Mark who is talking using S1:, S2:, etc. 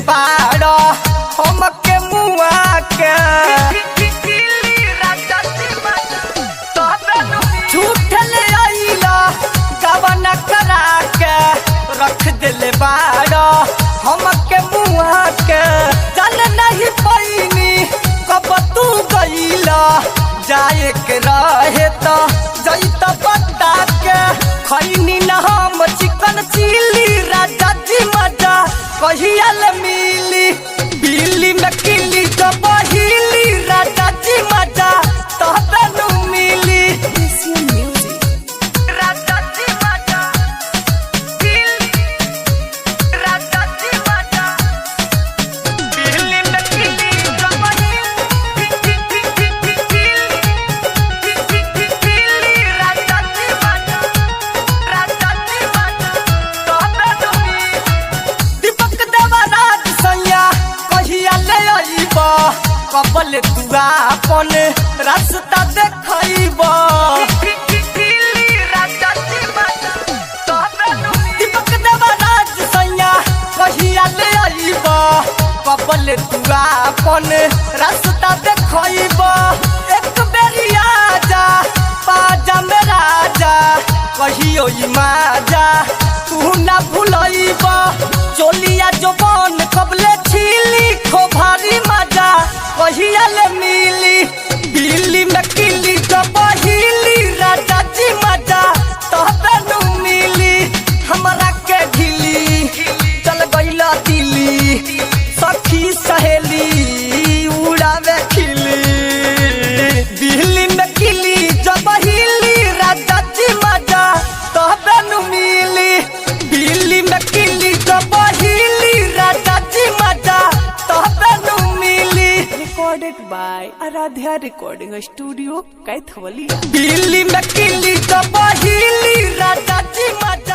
S1: बाड़ा हमके मुआ के झूठ ले आइला गवन करा के रख दिल बाड़ा हमके मुआ के चल नहीं पैनी कब तू गईला जाए के रहे तो जैत बता के खैनी न हम चिकन चिली राजा जी मजा कहियल मिली बिल्ली में किली तो बहिली राजा जी मजा तोहरा नु मिली राजा जी मजा राजा जी मजा बिल्ली में किली तो बहिली राजा जी मजा राजा जी मजा तोहरा नु मिली दीपक देवराज सैया कहिया ले आइबा कबल तू आपन रास्ता देखइबा दीपक देवराज सैया कहिया ले आइबा कबल तू आपन रास्ता देखइबा एक बेरी आजा बाजा में राजा कहियो ई माजा तू ना भूलइबा चोलिया जवान कबले छीली खो भारी मजा कहिया ले मिली बिल्ली में किली तो बहिली राजा जी मजा तोहरा नु मिली हमरा के ढिली चल गइला दिल्ली सखी सहेली उड़ावे खिली बिल्ली में किली तो बहिली राजा जी मजा तोहरा नु मिली बिल्ली में किली तो बहिली राजा जी मजा तोहरा नु मिली
S2: Recorded by Aradhya Recording Studio, Kaithawaliya.
S1: बिल्ली में किली तो बहिली राजा जी मजा